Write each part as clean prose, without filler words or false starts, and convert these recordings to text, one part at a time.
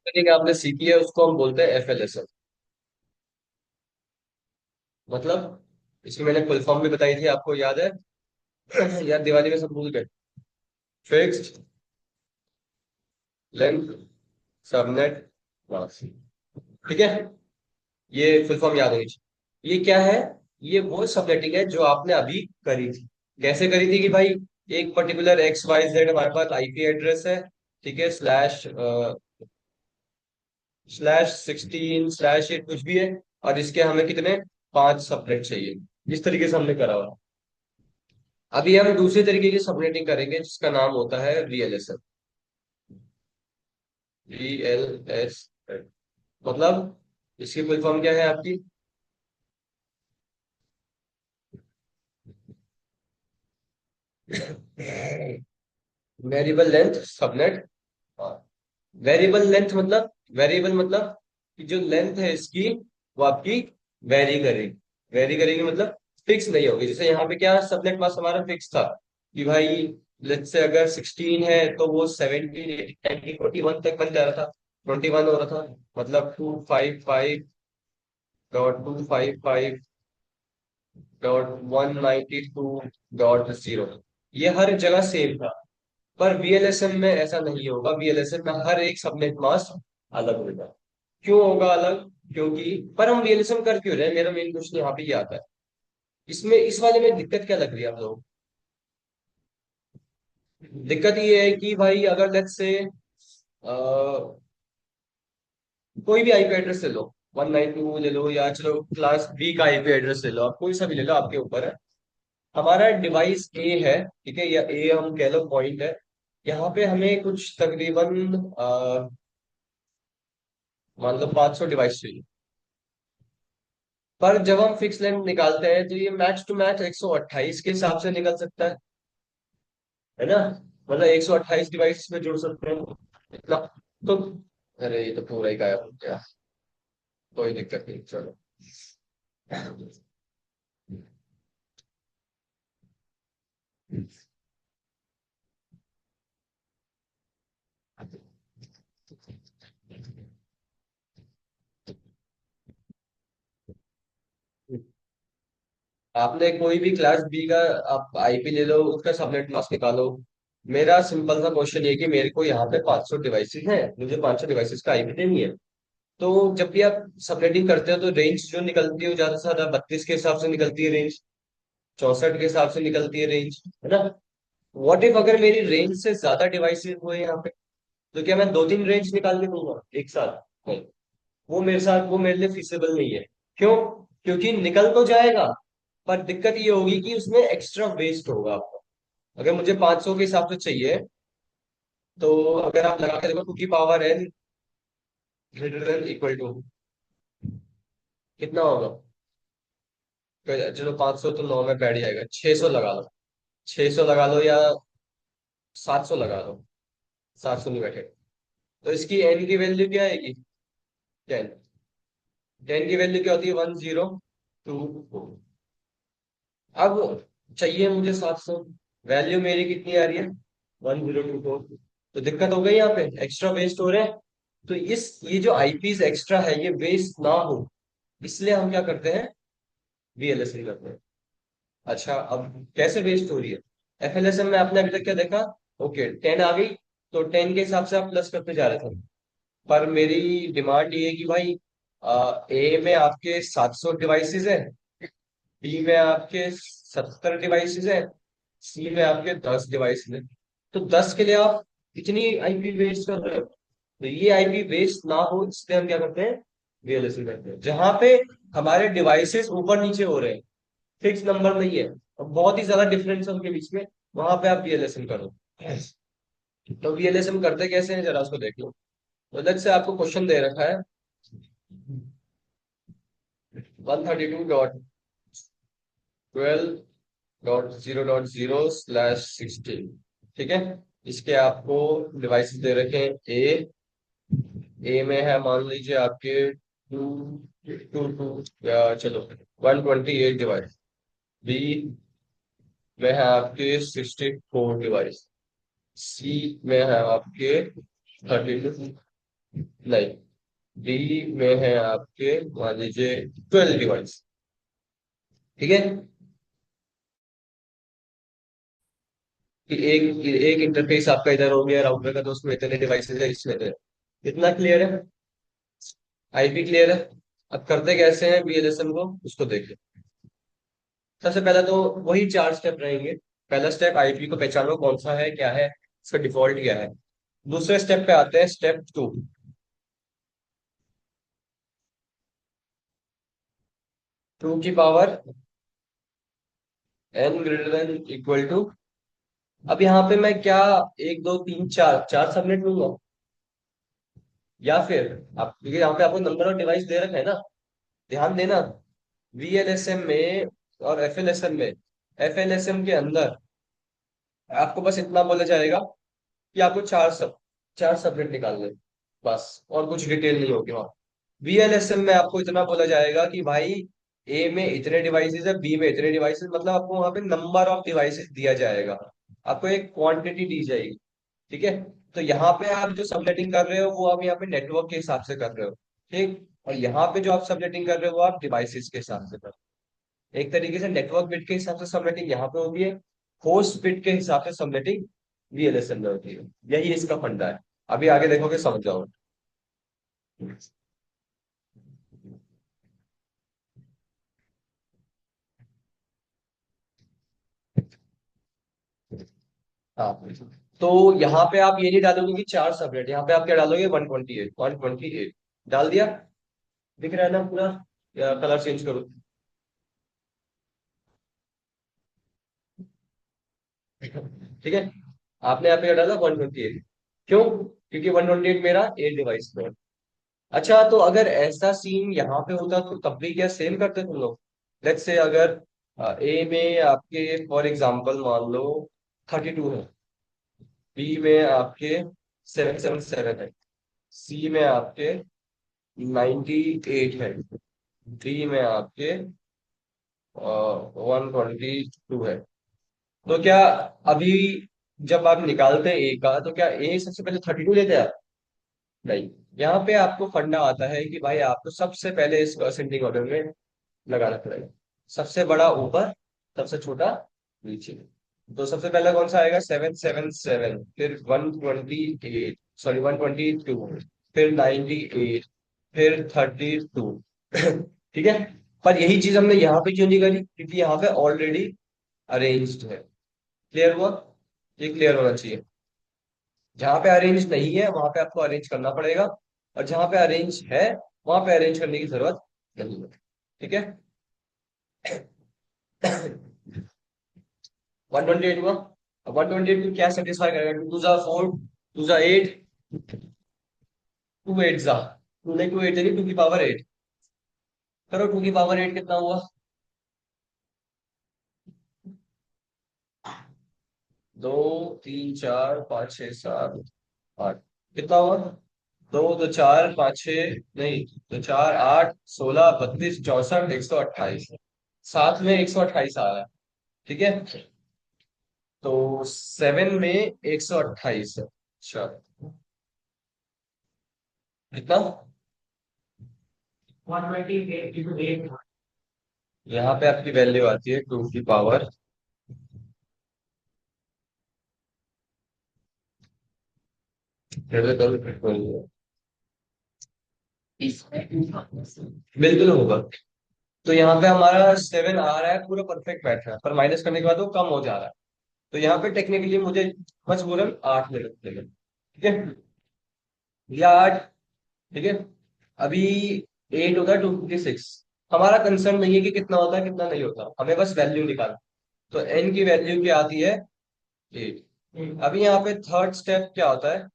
Meeting आपने सीखी है उसको हम बोलते हैं FLSM। मतलब इसकी मैंने फुल फॉर्म भी बताई थी, आपको याद है? यार दिवाली में सब भूल गए। Fixed length subnet mask. ठीक है, ये फुल फॉर्म याद होनी चाहिए। ये क्या है? ये वो सबनेटिंग है जो आपने अभी करी थी। कैसे करी थी कि भाई एक पर्टिकुलर XYZ हमारे पास IP एड्रेस है, ठीक है, /16/8 कुछ भी है, और इसके हमें कितने 5 सबनेट चाहिए। इस तरीके से हमने करा हुआ। अभी हम दूसरे तरीके की सबनेटिंग करेंगे जिसका नाम होता है VLSM। VLS मतलब इसकी फुल फॉर्म क्या है आपकी? Variable length subnet. Variable length मतलब, वेरिएबल मतलब कि जो लेंथ है इसकी वो आपकी वेरी करेगी। वेरी करेगी मतलब फिक्स नहीं होगी। जैसे यहाँ पे क्या सबनेट मास्क हमारा फिक्स था कि भाई लेट्स से अगर 16 है तो वो 17 18 19 21 तक बन जा रहा था, 21 हो रहा था, मतलब 255.255.192.0, ये हर जगह सेम था। पर VLSM में ऐसा नहीं होगा। VLSM में हर एक सबनेट मास्क अलग होगा। क्यों होगा अलग? क्योंकि पर हम VLSM कर क्यों रहे हैं, मेरा मेन क्वेश्चन यहाँ पे ये आता है। इसमें इस वाले में दिक्कत क्या लग रही है आप लोगों को? दिक्कत ये है कि भाई अगर लेट्स से कोई भी IP एड्रेस ले लो, 192 ले लो, या चलो क्लास B का IP एड्रेस ले लो, आप कोई सा भी ले लो, आपके ऊपर है। हमारा डिवाइस A है, ठीक है, या A हम कह लो पॉइंट है। यहाँ पे हमें कुछ तकरीबन मान लो 500 डिवाइस चाहिए। पर जब हम फिक्स लेंथ निकालते हैं तो ये मैक्स टू मैक्स 128 के हिसाब से निकल सकता है ना? मतलब 128 डिवाइस में जुड़ सकते हैं इतना। तो अरे ये तो पूरा ही गायब हो गया। कोई दिक्कत नहीं, चलो। आपने कोई भी क्लास B का आप IP ले लो, उसका सबनेट मास्क निकालो। मेरा सिंपल सा क्वेश्चन ये है कि मेरे को यहाँ पे 500 डिवाइसेस हैं, मुझे 500 डिवाइसेस का IP देनी है। तो जब भी आप सबनेटिंग करते हो तो रेंज जो निकलती है वो ज्यादा से ज्यादा 32 के हिसाब से निकलती है रेंज, 64 के हिसाब से निकलती है रेंज, है ना? व्हाट इफ अगर मेरी रेंज से ज्यादा डिवाइसेस हुए यहाँ पे, तो क्या मैं 2-3 रेंज निकाल के दूंगा एक साथ? नहीं, वो मेरे लिए फिजिबल नहीं है। क्यों? क्योंकि निकल तो जाएगा, पर दिक्कत ये होगी कि उसमें एक्स्ट्रा वेस्ट होगा आपको। अगर मुझे 500 के हिसाब से चाहिए, तो अगर आप लगा के देखो 2 की power n greater than equal to कितना होगा? तो चलो 500 तो 9 में बैठ जाएगा, 600 लगा लो। 600 लगा लो या 700 लगा लो, 700 नहीं बैठे। तो इसकी n की वैल्यू क्या आएगी? 10। 10 की वैल्यू क्या होती है? 102। अब चाहिए मुझे 700, वैल्यू मेरी कितनी आ रही है? 1024। तो दिक्कत हो गई, यहाँ पे एक्स्ट्रा वेस्ट हो रहे हैं। तो इस ये जो IPs एक्स्ट्रा है ये वेस्ट ना हो, इसलिए हम क्या करते हैं? VLSM करते हैं। अच्छा, अब कैसे वेस्ट हो रही है? FLSM में आपने अभी तक क्या देखा? ओके, 10 आ गई, तो 10 के हिसाब से आप प्लस करते जा रहे थे। पर मेरी डिमांड ये है कि भाई A में आपके 700 डिवाइसेस है, B में आपके 70 डिवाइसेस है, C में आपके 10 डिवाइसेस है। तो 10 के लिए आप कितनी IP वेस्ट कर रहे हो? तो ये IP वेस्ट ना हो इसलिए हम क्या करते हैं? VLSM करते हैं। जहां पे हमारे डिवाइसेस ऊपर नीचे हो रहे हैं, फिक्स नंबर नहीं है, और बहुत ही ज्यादा डिफरेंस है उनके बीच में, वहां पे आप VLSM करो। तो VLSM करते कैसे हैं जरा उसको देख लो। मतलब से आपको क्वेश्चन दे रखा है 132.12.0.0/16, ठीक है। इसके आपको डिवाइसेस दे रखे हैं। ए में है मान लीजिए आपके टू टू टू या चलो 128 डिवाइस। बी में है आपके 64 डिवाइस। सी में है आपके 32। नहीं, बी में है आपके, मान लीजिए 12 डिवाइस। ठीक है, कि एक एक इंटरफेस आपका इधर हो गया राउटर का, तो उसमें इतने डिवाइसेस है, इसमें इतने। इतना क्लियर है? आईपी क्लियर है? अब करते कैसे हैं बीएलएसएम को, उसको देखें। सबसे पहले तो वही 4 स्टेप रहेंगे। पहला स्टेप, आईपी को पहचानो कौन सा है, क्या है, इसका डिफॉल्ट क्या है। दूसरे स्टेप पे आते हैं, स्टेप 2। 2 की power n greater than equal to. अब यहाँ पे मैं क्या, 1 2 3 4 चार सबनेट लूंगा, या फिर आप, क्योंकि यहाँ पे आपको नंबर ऑफ डिवाइस दे रखा है ना, ध्यान देना। वीएलएसएम में और एफएलएसएम में, एफएलएसएम के अंदर आपको बस इतना बोला जाएगा कि आपको चार सबनेट निकालने हैं। बस, और कुछ डिटेल नहीं होगी वहाँ। वीएलएसएम में आपको इतना बोला जाएगा कि भाई ए में इतने डिवाइसेस है, बी में इतने डिवाइसेस, मतलब आपको वहां पे नंबर ऑफ डिवाइसेस दिया जाएगा, आपको एक क्वांटिटी दी जाएगी। ठीक है, तो यहाँ पे आप जो सबनेटिंग कर रहे हो वो आप यहाँ पे नेटवर्क के हिसाब से कर रहे हो। ठीक, और यहाँ पे जो आप सबनेटिंग कर रहे हो वो आप डिवाइसेस के हिसाब से कर रहे हो। एक तरीके से नेटवर्क बिट के हिसाब से सबनेटिंग यहाँ पे होती है, होस्ट बिट के हिसाब से सबनेटिंग वीएलएसएम में होती है। यही इसका फंडा है। अभी आगे देखोगे समझ जाओगे। हाँ, तो यहाँ पे आप ये नहीं डालोगे कि 4 सबनेट, यहाँ पे आप क्या डालोगे, 128, 128 डाल दिया। दिख रहा है ना पूरा, या कलर चेंज करो? ठीक है, आपने यहाँ पे डाला 128। क्यों? क्योंकि 128 मेरा ए डिवाइस में है। अच्छा, तो अगर ऐसा सीन यहाँ पे होता तो तब भी क्या सेम करते तुम लोग? लेट्स से अगर ए में आपके फॉर एग्जांपल मान लो 32 है, बी में आपके 777 है, सी में आपके 98 है, डी में आपके 122 है। तो क्या अभी जब आप निकालते हैं ए का, तो क्या ए सबसे पहले 32 लेते हैं? नहीं, यहाँ पे आपको फंडा आता है कि भाई आपको सबसे पहले इस असेंडिंग ऑर्डर में लगाना पड़ेगा। सबसे बड़ा ऊपर, सबसे छोटा नीचे। तो सबसे पहला कौन सा आएगा, 777, फिर 128, सॉरी 122, फिर 98, फिर 32। ठीक है, पर यही चीज हमने यहाँ पे क्यों नहीं करी, क्योंकि यहाँ पे ऑलरेडी अरेंज्ड है। क्लियर हुआ? ये क्लियर होना चाहिए। जहां पे अरेंज नहीं है वहां पे आपको अरेंज करना पड़ेगा, और जहां पे अरेंज है वहां पे अरेंज करने की जरूरत नहीं है। ठीक है। 128 हुआ। अब 128 को क्या सेटिस्फाई करेगा, 2 जा 4, 2 जा 8, 2 8 जा, टू नहीं, 2 8 नहीं, 2 की पावर 8। करो, 2 की पावर 8 कितना हुआ? 2 3 4 5 6 7 8, कितना हुआ? 2 2 4 5 6, नहीं, 2 4 8 16 32 64 128, साथ में 128 आ रहा है। ठीक है, तो 7 में 128 है। अच्छा, कितना? 128। यहाँ पे आपकी वैल्यू आती है 2 की पावर, बिल्कुल होगा। तो यहाँ पे हमारा 7 आ रहा है, पूरा परफेक्ट बैठ रहा है, पर माइनस करने के बाद वो कम हो जा रहा है। तो यहाँ पे टेक्निकली मुझे मजबूरन 8 ले लेते हैं। ठीक है, या 8। ठीक है, अभी 8 होता है 256। हमारा कंसर्न नहीं है कि कितना होता है कितना नहीं होता, हमें बस वैल्यू निकालना। तो एन की वैल्यू क्या आती है, 8। अभी यहाँ पे थर्ड स्टेप क्या होता है,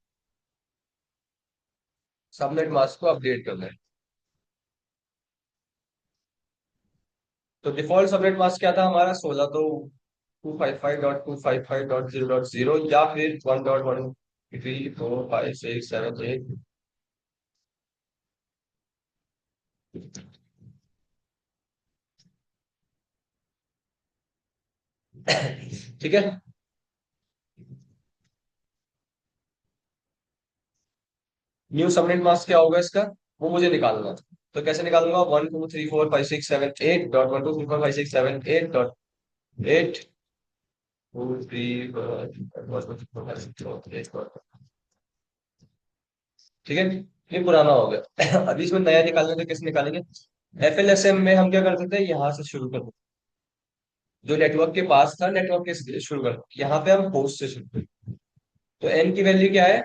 सबनेट मास्क को अपडेट करना है। तो डिफॉल्ट सबनेट मास्क क्या था हमारा, 16, तो 255.255.0.0, या फिर 1.1 3 4 5 6 7 8। ठीक है, न्यू सबनेट मास्क क्या होगा इसका, वो मुझे निकालना था। तो कैसे निकालूंगा, 1 2 3 4 5 6 7 8 डॉट 1 2 3 4 5 6 7 8 8 ठीक है। ये पुराना हो गया। अभी इसमें नया निकालना तो कैसे निकालेंगे, एफएलएसएम में हम क्या करते थे, यहाँ से शुरू करते थे, जो नेटवर्क के पास था नेटवर्क के शुरू करते, यहाँ पे हम होस्ट से शुरू करते। तो एन की वैल्यू क्या है,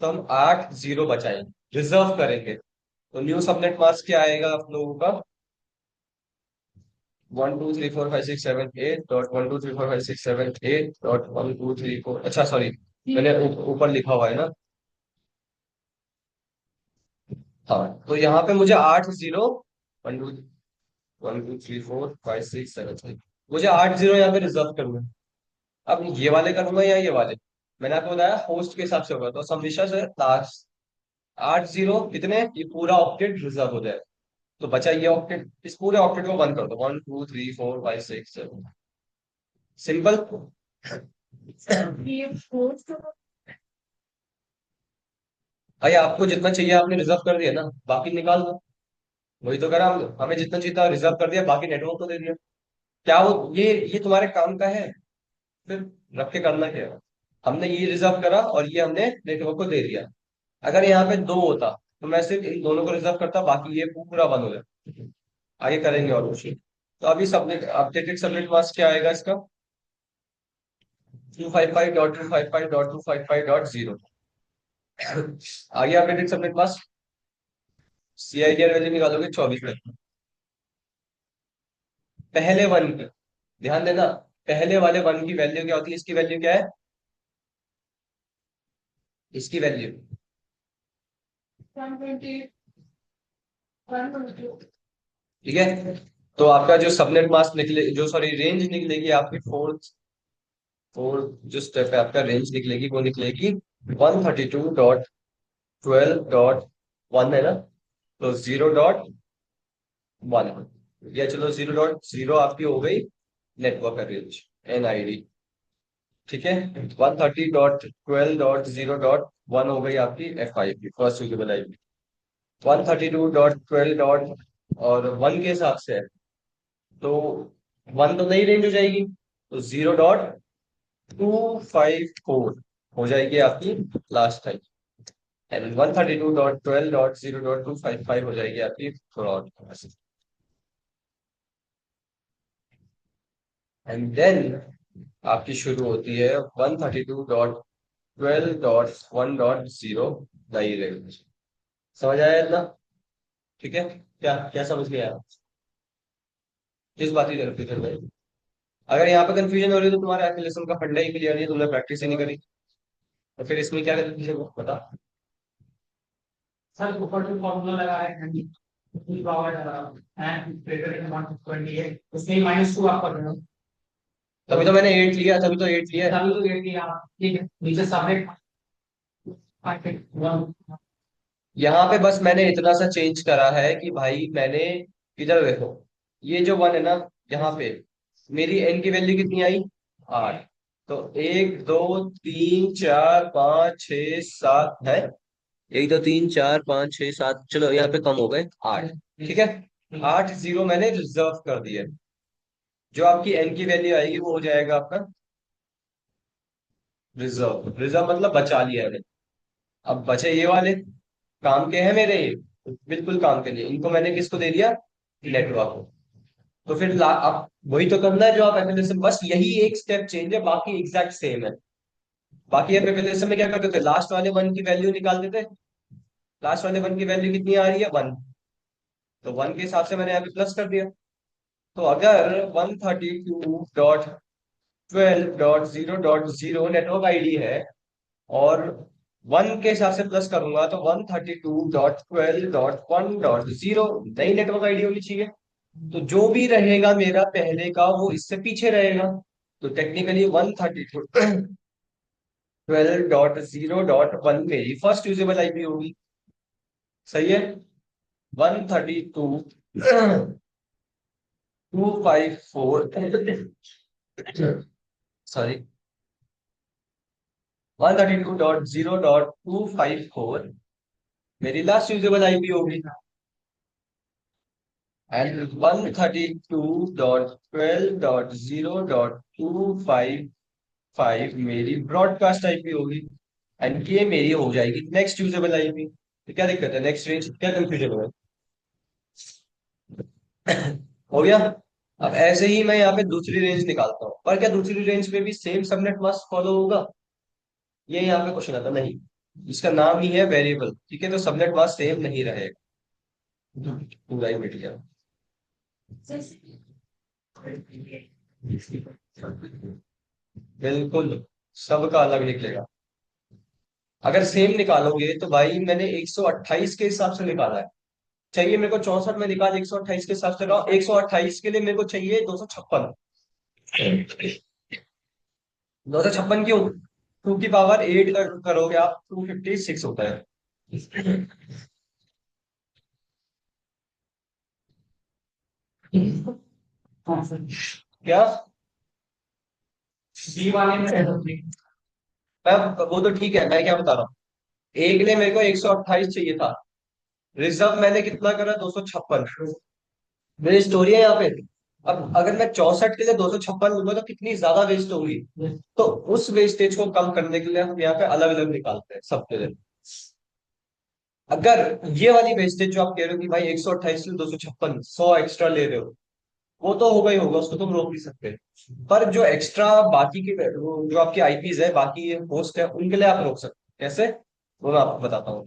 तो हम 8 0 बचाएंगे, रिजर्व करेंगे। तो न्यू सबनेट मास्क क्या आएगा आप लोगों का, 1 2 3 4 5 6 7 8 डॉट 1 2 3 4 5 6 7 8 डॉट 1 2 3 4, अच्छा सॉरी, मैंने ऊपर लिखा हुआ है ना। हाँ, तो यहाँ पे मुझे 8 0, 1 2 3 4 5 6 7 8, मुझे 8 0 यहाँ पे रिजर्व करना है। अब ये वाले करूंगा या ये वाले, मैंने आपको बताया होस्ट के हिसाब से होगा, तो हमेशा से लास्ट 8 0 इतने, ये पूरा ऑक्टेट रिजर्व हो जाए। तो बचा ये ऑक्टेट, इस पूरे ऑक्टेट को बंद कर दो, 1 2 3 4 5 6 7, सिंपल। भाई आपको जितना चाहिए आपने रिजर्व कर दिया ना, बाकी निकाल दो। वही तो करा हम, हमें जितना चाहिए था रिजर्व कर दिया, बाकी नेटवर्क को दे दिया। क्या वो ये तुम्हारे काम का है, फिर रख के करना क्या है। हमने ये रिजर्व करा और ये हमने नेटवर्क को दे दिया। अगर यहाँ पे दो होता तो मैं सिर्फ इन दोनों को रिजर्व करता, बाकी ये पूरा बंद हो जाए। आगे करेंगे और कुछ। तो अभी सबनेट अपडेटेड सबनेट मास्क क्या आएगा इसका, 255.255.255.0। आगे updated subnet mask, CIDR value निकालोगे 24 में, पहले वन की, ध्यान देना, पहले वाले वन की वैल्यू क्या होती है, इसकी वैल्यू क्या है, इसकी वैल्यू, 120, ठीक है। तो आपका जो सबनेट मास्क निकले, जो सॉरी रेंज निकलेगी आपकी, फोर्थ फोर्थ जो स्टेप है आपका, रेंज निकलेगी, वो निकलेगी 132.12.1 है ना। तो 0.1, या चलो 0.0 आपकी हो गई नेटवर्क का रेंज, एनआईडी, ठीक है। 130.12.0.1 हो गई आपकी F I P, first usable IP. 132.12. और वन के हिसाब से है, तो वन तो नई रेंज हो जाएगी, तो 0.254 हो जाएगी आपकी लास्ट टाइम, एंड 132.12.0.255 हो जाएगी आपकी फ्रॉड। एंड देन आपकी शुरू होती है 132.12.1.0 नई रेंज। समझ आया इतना, ठीक है। क्या क्या समझ गया आप? किस बात की कंफ्यूजन है, अगर यहाँ पे कंफ्यूजन हो रही है तो तुम्हारा एफिलिएशन का फंडा ही क्लियर नहीं है, तुमने प्रैक्टिस ही नहीं करी, तो फिर इसमें क्या कंफ्यूजन है बता। सर ऊपर जो फॉर्मूला लगा है पावर एंड ग्रेटर देन 128 उसमें -2 आप कर रहे हो। तभी तो मैंने 8 लिया, तभी तो 8 लिया है। तभी तो 8 लिया, ठीक है नीचे सबनेट 1। यहाँ पे बस मैंने इतना सा चेंज करा है कि भाई मैंने, इधर देखो, ये जो वन है ना, यहाँ पे मेरी एन की वैल्यू कितनी आई, 8। तो 1 2 3 4 5 6 7 है, 1 2 3 4 5 6 7, चलो यहाँ पे कम हो गए 8, ठीक है। 8 0 मैंने रिजर्व कर दिया, जो आपकी एन की वैल्यू आएगी वो हो जाएगा आपका रिजर्व। रिजर्व मतलब बचा लिया है। अब बचे ये वाले, काम के हैं मेरे ये, बिल्कुल काम के लिए, इनको मैंने किसको दे दिया, नेटवर्क को। तो फिर अब वही तो करना है जो आप एफिलिएशन, बस यही एक स्टेप चेंज है, बाकी एग्जैक्ट सेम है। बाकी आप एफिलिएशन में क्या करते थे, लास्ट वाले वन की वैल्यू निकाल देते, लास्ट वाले वन की वैल्यू कितनी आ रही है, 1, तो 1 के हिसाब से मैंने यहाँ पे प्लस कर दिया। तो अगर 132.12.0.0 नेटवर्क आईडी है, और 1 के हिसाब से प्लस करूंगा, तो 132.12.1.0 नई नेटवर्क आईडी होनी चाहिए। तो जो भी रहेगा मेरा पहले का वो इससे पीछे रहेगा। तो टेक्निकली 132.12.0.1 मेरी फर्स्ट यूजेबल आईपी होगी, सही है। 132.254, सॉरी, 132.0.254 मेरी लास्ट यूजेबल आईपी होगी, एंड 132.12.0.255 मेरी ब्रॉडकास्ट आईपी होगी, एंड ये मेरी हो जाएगी नेक्स्ट यूजेबल आईपी। तो क्या दिक्कत है, नेक्स्ट रेंज क्या कंफ्यूजन है? हो गया। अब ऐसे ही मैं यहाँ पे दूसरी रेंज निकालता हूँ, पर क्या दूसरी रेंज पे भी सेम सबनेट मास्क फॉलो होगा? ये यहाँ पे क्वेश्चन आता नहीं। इसका नाम ही है वेरिएबल, ठीक है, तो सबनेट मास्क सेम नहीं रहेगा, पूरा ही मिट गया। बिल्कुल, सबका अलग निकलेगा। अगर सेम निकालोगे तो भाई मैंने 128 के हिसाब से निकाला है, चाहिए मेरे को 64 में निकाल 128 के हिसाब से, 128 के लिए मेरे को चाहिए 256। 256 क्यों? 2 की पावर 8 करोगे आप, 256 होता है। क्या? डी वाले में ऐसा नहीं। मैं, वो तो ठीक है, मैं क्या बता रहा हूँ, एक ने मेरे को 128 चाहिए था, रिजर्व मैंने कितना करा, 256। मेरी स्टोरी है यहाँ पे। अब अगर मैं 64 के लिए 256 लूंगा तो कितनी ज्यादा वेस्ट होगी, तो उस वेस्टेज को कम करने के लिए हम यहाँ पे अलग अलग निकालते हैं सबके लिए। अगर ये वाली वेस्टेज जो आप कह रहे हो कि भाई 128 से 256 100 एक्स्ट्रा ले रहे हो, वो तो होगा ही होगा, उसको तुम रोक नहीं सकते। पर जो एक्स्ट्रा बाकी की जो आपकी आईपीज है, बाकी होस्ट है, उनके लिए आप रोक सकते हैं। कैसे, वो मैं आपको बताता हूँ।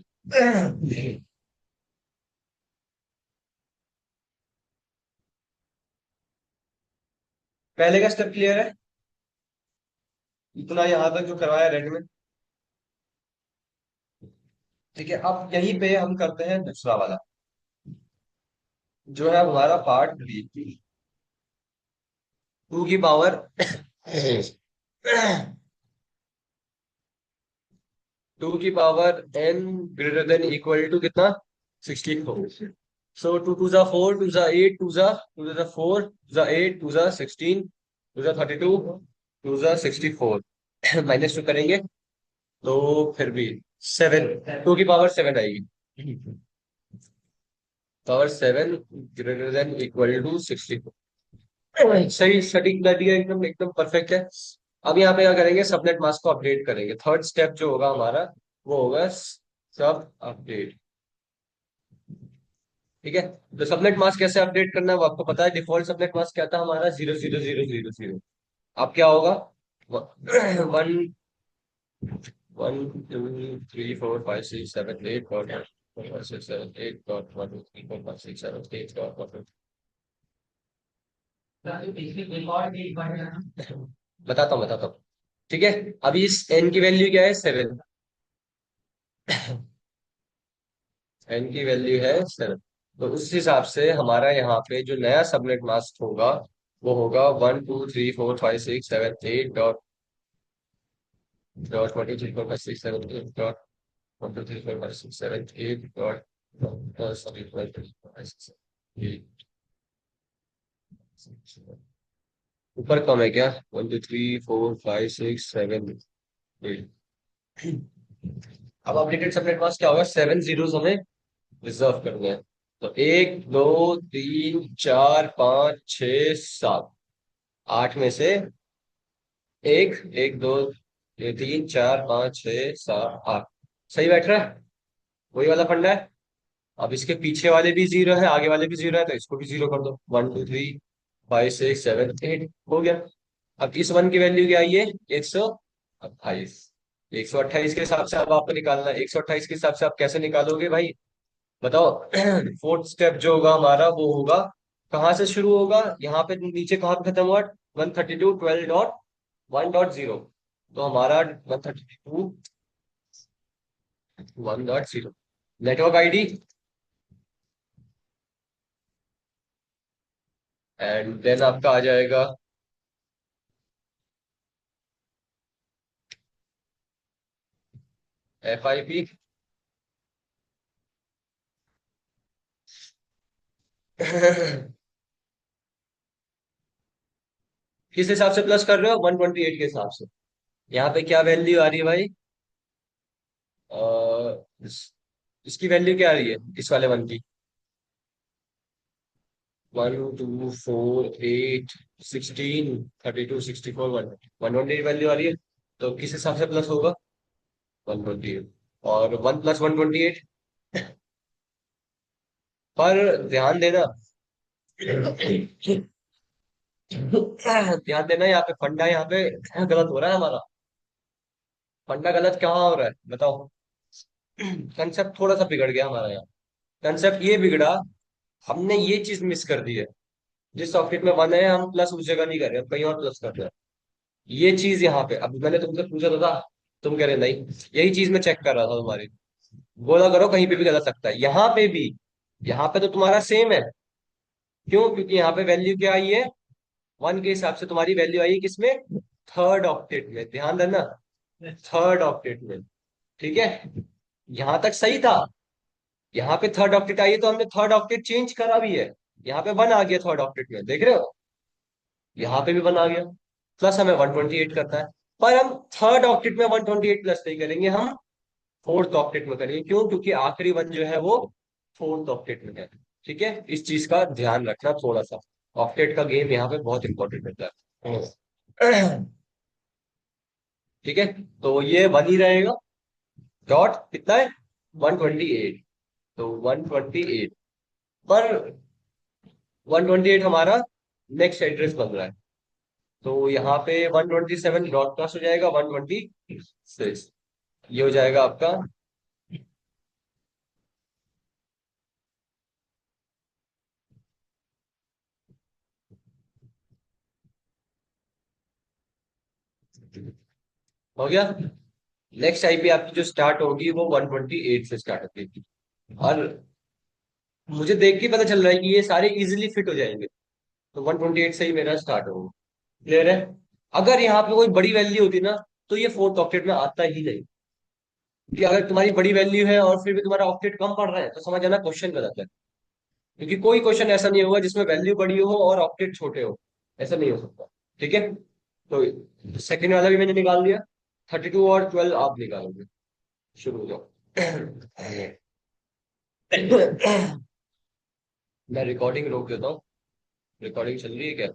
पहले का स्टेप क्लियर है? इतना यहाँ तक जो करवाया रेड में, ठीक है। अब यहीं पे हम करते हैं दूसरा वाला, जो है हमारा पार्ट बी। 2 की पावर 2 की power n greater than equal to कितना, 64। सो 2 2 जा 4, 2 जा 8, 2 जा 4, 2 जा 8, 2 जा 16, 2 जा 32, 2 जा 64। -2 करेंगे तो फिर भी 7, 2 की पावर 7 आएगी। Power 7 greater than equal to 64। सही, सटीक बैठी है, एकदम एकदम परफेक्ट है। अब यहाँ पे क्या करेंगे, सबनेट मास्क को अपडेट करेंगे। थर्ड स्टेप जो होगा हमारा, वो होगा सब अपडेट। ठीक है, तो सबनेट मास्क कैसे अपडेट करना है वो आपको पता है। डिफॉल्ट सबनेट मास्क क्या था हमारा, 0 0 0 0 0। अब क्या होगा, 1 1 2 3 4 5 6 7 8 डॉट 1 2 3 4 5 6 7 8 डॉट 1 एक और एक बार ना। बताता हूँ बताता हूँ। ठीक है, अभी इस n की वैल्यू क्या है, 7। n की वैल्यू है 7, तो उस हिसाब से हमारा यहाँ पे जो नया सबनेट मास्क होगा, वो होगा 1 2 3 4 5 6 7 8 डॉट 1 2 3 4 5 6 7 8 डॉट 1 2 3 4 5 6 7 8 डॉट सॉरी 1 2 3 4 5 6 7 8। ऊपर कम है क्या, 1 2 3 4 5 6 7 8। अब अपडेटेड सबनेट मास्क क्या होगा, 7 जीरोस हमें रिजर्व करने हैं। तो 1 2 3 4 5 6 7, 8 में से एक, 1 2 3 4 5 6 7 8, सही बैठ रहा है, वही वाला फंडा है। अब इसके पीछे वाले भी जीरो है, आगे वाले भी जीरो है, तो इसको भी जीरो कर दो। 1 2 3 5 6 7 8 हो गया। अब इस 1 की वैल्यू क्या आई है, 128। 128 के हिसाब से अब आपको निकालना है। 128 के हिसाब से आप कैसे निकालोगे भाई, बताओ। फोर्थ स्टेप जो होगा हमारा, वो होगा, कहाँ से शुरू होगा, यहाँ पे नीचे कहाँ पे खत्म हुआ, 132.12.1.0। तो हमारा 132.1.0 नेटवर्क आईडी, एंड देन आपका आ जाएगा FIP। किस हिसाब से प्लस कर रहे हो, 128 के हिसाब से। यहाँ पे क्या वैल्यू आ रही है भाई, इसकी वैल्यू क्या आ रही है इस वाले वन की? 1 2 4 8 16 32 64 128 वैल्यू आ रही है। तो किस हिसाब से प्लस होगा? 128। और 1 + 128। पर ध्यान देना, ध्यान देना, यहाँ पे फंडा, यहाँ पे गलत हो रहा है हमारा। फंडा गलत कहाँ हो रहा है बताओ? कंसेप्ट थोड़ा सा बिगड़ गया हमारा यहाँ। कंसेप्ट ये बिगड़ा, हमने ये चीज मिस कर दी है। जिस सॉकेट में वन है हम प्लस उस जगह नहीं कर रहे, हम कहीं और प्लस कर रहे हैं। ये चीज यहाँ पे, अब मैंने तुमसे पूछा तो था, तुम कह रहे नहीं। यही चीज मैं चेक कर रहा था तुम्हारी। बोला करो कहीं पे भी गलत लगता है, यहाँ पे भी। यहाँ पे तो तुम्हारा सेम है। क्यों? क्योंकि यहाँ पे वैल्यू क्या आई है? वन के हिसाब से तुम्हारी वैल्यू आई है किसमें? थर्ड ऑक्टेट में, ध्यान देना। थर्ड ऑक्टेट में। ठीक है, यहां तक सही था। यहाँ पे थर्ड ऑक्टेट आई है तो हमने थर्ड ऑक्टेट चेंज करा भी है। यहाँ पे वन आ गया थर्ड ऑक्टेट में, देख रहे हो? यहाँ पे भी वन आ गया। प्लस हमें 128 करता है। पर हम थर्ड ऑक्टेट में 128 प्लस नहीं करेंगे, हम फोर्थ ऑक्टेट में करेंगे। क्यों? क्योंकि आखिरी वन जो है वो फोर्थ ऑक्टेट में है। ठीक है, इस चीज का ध्यान रखना थोड़ा सा। ऑक्टेट का गेम यहाँ पे बहुत इंपॉर्टेंट होता है। ठीक है, तो ये वन ही रहेगा। डॉट कितना है? 128। तो 128 पर 128 हमारा नेक्स्ट एड्रेस बन रहा है। तो यहाँ पे 127 डॉट क्रॉस हो जाएगा, 126। ये हो जाएगा आपका। हो गया। नेक्स्ट आईपी आपकी जो स्टार्ट होगी वो 128 से स्टार्ट होगी। और मुझे देख के पता चल रहा है कि ये सारे इजीली फिट हो जाएंगे। तो 128 से ही मेरा स्टार्ट होगा। क्लियर है? अगर यहाँ पे कोई बड़ी वैल्यू होती ना, तो ये फोर्थ ऑक्टेट में आता ही नहीं। कि अगर तुम्हारी बड़ी वैल्यू है और फिर भी तुम्हारा ऑक्टेट कम पड़ रहा है, तो समझ जाना क्वेश्चन गलत है। क्योंकि कोई क्वेश्चन ऐसा नहीं होगा जिसमें वैल्यू बड़ी हो और ऑक्टेट छोटे हो। ऐसा नहीं हो सकता। ठीक है, तो सेकंड वाला भी मैंने निकाल दिया। 32 और 12 आप निकालोगे। शुरू हो जाओ। मैं रिकॉर्डिंग रोक देता हूँ। रिकॉर्डिंग चल रही है क्या?